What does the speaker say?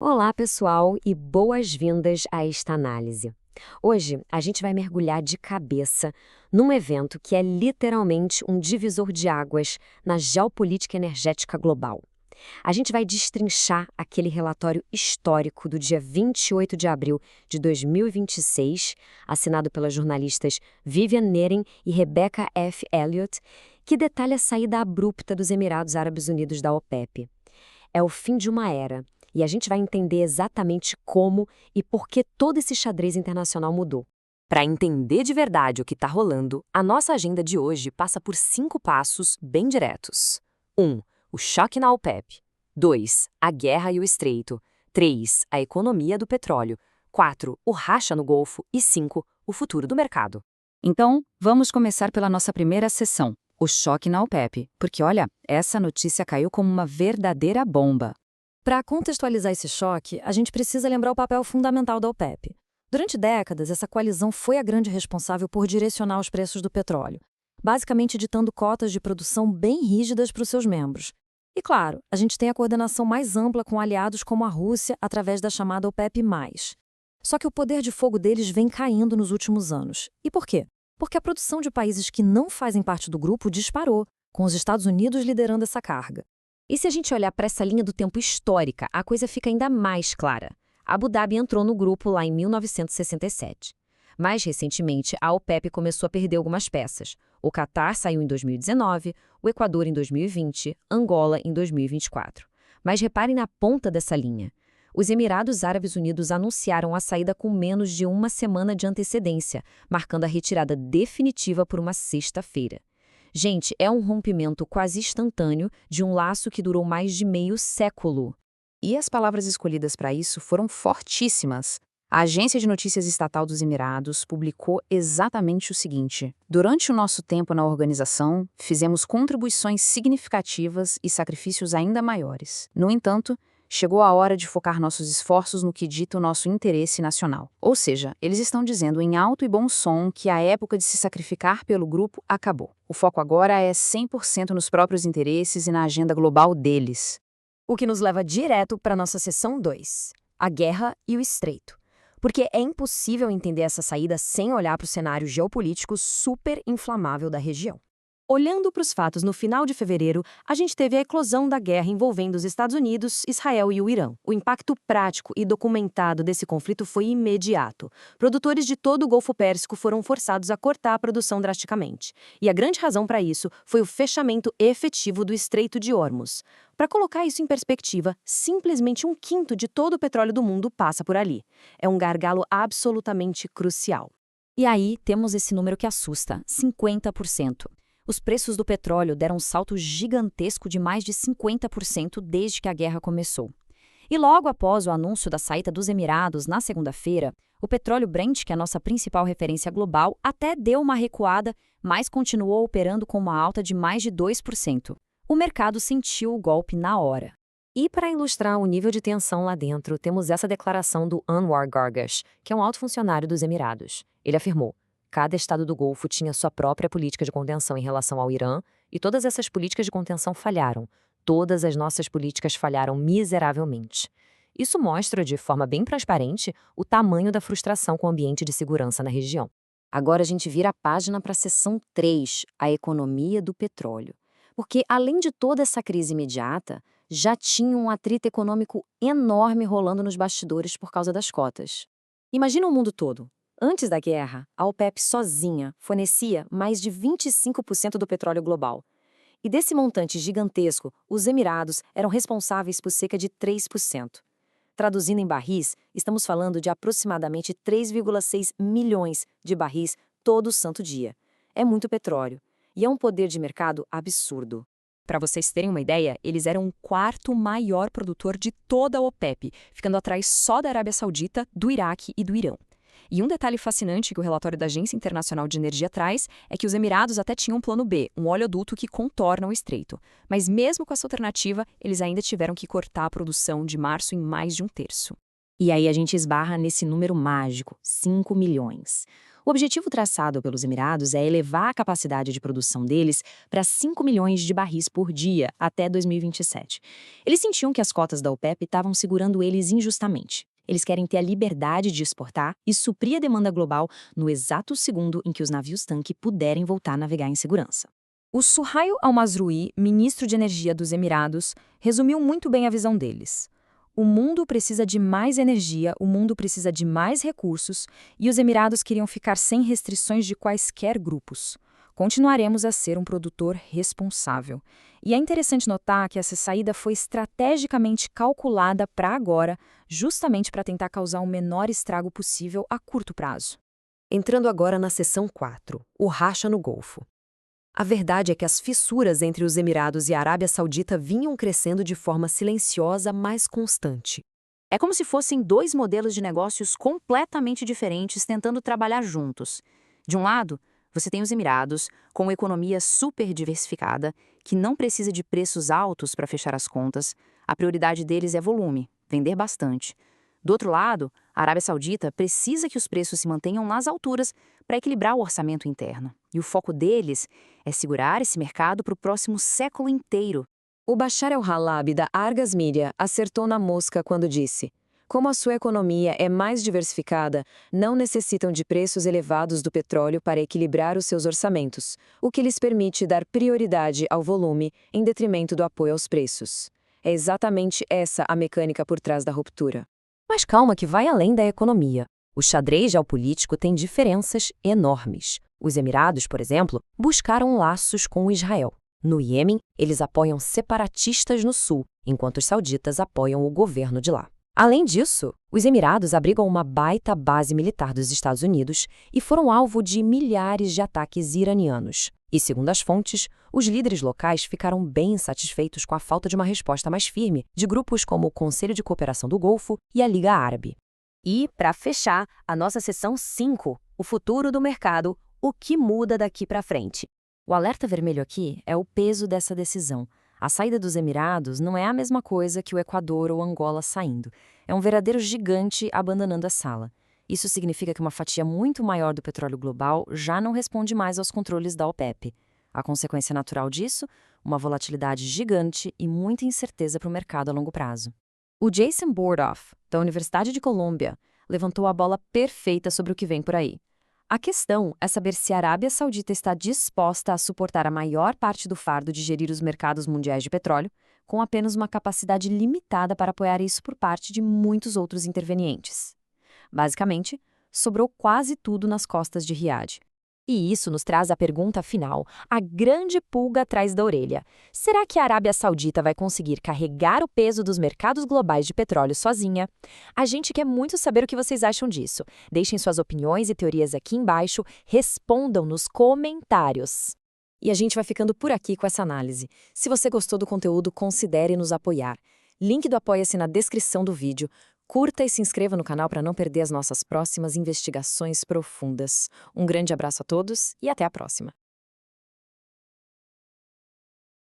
Olá, pessoal, e boas-vindas a esta análise. Hoje, a gente vai mergulhar de cabeça num evento que é literalmente um divisor de águas na geopolítica energética global. A gente vai destrinchar aquele relatório histórico do dia 28 de abril de 2026, assinado pelas jornalistas Vivian Nering e Rebecca F. Elliott, que detalha a saída abrupta dos Emirados Árabes Unidos da OPEP. É o fim de uma era, e a gente vai entender exatamente como e por que todo esse xadrez internacional mudou. Para entender de verdade o que está rolando, a nossa agenda de hoje passa por 5 passos bem diretos. 1. O choque na OPEP. 2. A guerra e o estreito. 3. A economia do petróleo. 4. O racha no Golfo. E 5. O futuro do mercado. Então, vamos começar pela nossa primeira sessão, o choque na OPEP, porque olha, essa notícia caiu como uma verdadeira bomba. Para contextualizar esse choque, a gente precisa lembrar o papel fundamental da OPEP. Durante décadas, essa coalizão foi a grande responsável por direcionar os preços do petróleo, basicamente ditando cotas de produção bem rígidas para os seus membros. E claro, a gente tem a coordenação mais ampla com aliados como a Rússia através da chamada OPEP+. Só que o poder de fogo deles vem caindo nos últimos anos. E por quê? Porque a produção de países que não fazem parte do grupo disparou, com os Estados Unidos liderando essa carga. E se a gente olhar para essa linha do tempo histórica, a coisa fica ainda mais clara. Abu Dhabi entrou no grupo lá em 1967. Mais recentemente, a OPEP começou a perder algumas peças. O Catar saiu em 2019, o Equador em 2020, Angola em 2024. Mas reparem na ponta dessa linha. Os Emirados Árabes Unidos anunciaram a saída com menos de uma semana de antecedência, marcando a retirada definitiva por uma sexta-feira. Gente, é um rompimento quase instantâneo de um laço que durou mais de meio século. E as palavras escolhidas para isso foram fortíssimas. A agência de notícias estatal dos Emirados publicou exatamente o seguinte: durante o nosso tempo na organização, fizemos contribuições significativas e sacrifícios ainda maiores. No entanto, chegou a hora de focar nossos esforços no que dita o nosso interesse nacional. Ou seja, eles estão dizendo em alto e bom som que a época de se sacrificar pelo grupo acabou. O foco agora é 100% nos próprios interesses e na agenda global deles. O que nos leva direto para a nossa sessão 2, a guerra e o estreito. Porque é impossível entender essa saída sem olhar para o cenário geopolítico super inflamável da região. Olhando para os fatos no final de fevereiro, a gente teve a eclosão da guerra envolvendo os Estados Unidos, Israel e o Irã. O impacto prático e documentado desse conflito foi imediato. Produtores de todo o Golfo Pérsico foram forçados a cortar a produção drasticamente. E a grande razão para isso foi o fechamento efetivo do Estreito de Hormuz. Para colocar isso em perspectiva, simplesmente 1/5 de todo o petróleo do mundo passa por ali. É um gargalo absolutamente crucial. E aí temos esse número que assusta, 50%. Os preços do petróleo deram um salto gigantesco de mais de 50% desde que a guerra começou. E logo após o anúncio da saída dos Emirados na segunda-feira, o petróleo Brent, que é a nossa principal referência global, até deu uma recuada, mas continuou operando com uma alta de mais de 2%. O mercado sentiu o golpe na hora. E para ilustrar o nível de tensão lá dentro, temos essa declaração do Anwar Gargash, que é um alto funcionário dos Emirados. Ele afirmou: cada estado do Golfo tinha sua própria política de contenção em relação ao Irã, e todas essas políticas de contenção falharam. Todas as nossas políticas falharam miseravelmente. Isso mostra, de forma bem transparente, o tamanho da frustração com o ambiente de segurança na região. Agora a gente vira a página para a seção 3, a economia do petróleo. Porque, além de toda essa crise imediata, já tinha um atrito econômico enorme rolando nos bastidores por causa das cotas. Imagina o mundo todo. Antes da guerra, a OPEP sozinha fornecia mais de 25% do petróleo global. E desse montante gigantesco, os Emirados eram responsáveis por cerca de 3%. Traduzindo em barris, estamos falando de aproximadamente 3,6 milhões de barris todo santo dia. É muito petróleo. E é um poder de mercado absurdo. Para vocês terem uma ideia, eles eram o 4º maior produtor de toda a OPEP, ficando atrás só da Arábia Saudita, do Iraque e do Irã. E um detalhe fascinante que o relatório da Agência Internacional de Energia traz é que os Emirados até tinham um plano B, um oleoduto que contorna o estreito. Mas mesmo com essa alternativa, eles ainda tiveram que cortar a produção de março em mais de 1/3. E aí a gente esbarra nesse número mágico, 5 milhões. O objetivo traçado pelos Emirados é elevar a capacidade de produção deles para 5 milhões de barris por dia até 2027. Eles sentiam que as cotas da OPEP estavam segurando eles injustamente. Eles querem ter a liberdade de exportar e suprir a demanda global no exato segundo em que os navios-tanque puderem voltar a navegar em segurança. O Suhail Al-Mazrui, ministro de Energia dos Emirados, resumiu muito bem a visão deles. O mundo precisa de mais energia, o mundo precisa de mais recursos e os Emirados queriam ficar sem restrições de quaisquer grupos. Continuaremos a ser um produtor responsável. E é interessante notar que essa saída foi estrategicamente calculada para agora, justamente para tentar causar o menor estrago possível a curto prazo. Entrando agora na seção 4, o racha no Golfo. A verdade é que as fissuras entre os Emirados e a Arábia Saudita vinham crescendo de forma silenciosa, mas constante. É como se fossem dois modelos de negócios completamente diferentes tentando trabalhar juntos. De um lado, você tem os Emirados, com uma economia super diversificada, que não precisa de preços altos para fechar as contas. A prioridade deles é volume, vender bastante. Do outro lado, a Arábia Saudita precisa que os preços se mantenham nas alturas para equilibrar o orçamento interno. E o foco deles é segurar esse mercado para o próximo século inteiro. O Bashar el-Halab da Argas Media acertou na mosca quando disse: como a sua economia é mais diversificada, não necessitam de preços elevados do petróleo para equilibrar os seus orçamentos, o que lhes permite dar prioridade ao volume em detrimento do apoio aos preços. É exatamente essa a mecânica por trás da ruptura. Mas calma, que vai além da economia. O xadrez geopolítico tem diferenças enormes. Os Emirados, por exemplo, buscaram laços com o Israel. No Iêmen, eles apoiam separatistas no sul, enquanto os sauditas apoiam o governo de lá. Além disso, os Emirados abrigam uma baita base militar dos Estados Unidos e foram alvo de milhares de ataques iranianos. E, segundo as fontes, os líderes locais ficaram bem insatisfeitos com a falta de uma resposta mais firme de grupos como o Conselho de Cooperação do Golfo e a Liga Árabe. E, para fechar, a nossa seção 5, o futuro do mercado, o que muda daqui para frente. O alerta vermelho aqui é o peso dessa decisão. A saída dos Emirados não é a mesma coisa que o Equador ou Angola saindo. É um verdadeiro gigante abandonando a sala. Isso significa que uma fatia muito maior do petróleo global já não responde mais aos controles da OPEP. A consequência natural disso? Uma volatilidade gigante e muita incerteza para o mercado a longo prazo. O Jason Bordoff, da Universidade de Colômbia, levantou a bola perfeita sobre o que vem por aí. A questão é saber se a Arábia Saudita está disposta a suportar a maior parte do fardo de gerir os mercados mundiais de petróleo, com apenas uma capacidade limitada para apoiar isso por parte de muitos outros intervenientes. Basicamente, sobrou quase tudo nas costas de Riad. E isso nos traz a pergunta final, a grande pulga atrás da orelha. Será que a Arábia Saudita vai conseguir carregar o peso dos mercados globais de petróleo sozinha? A gente quer muito saber o que vocês acham disso. Deixem suas opiniões e teorias aqui embaixo, respondam nos comentários. E a gente vai ficando por aqui com essa análise. Se você gostou do conteúdo, considere nos apoiar. Link do Apoia-se na descrição do vídeo. Curta e se inscreva no canal para não perder as nossas próximas investigações profundas. Um grande abraço a todos e até a próxima!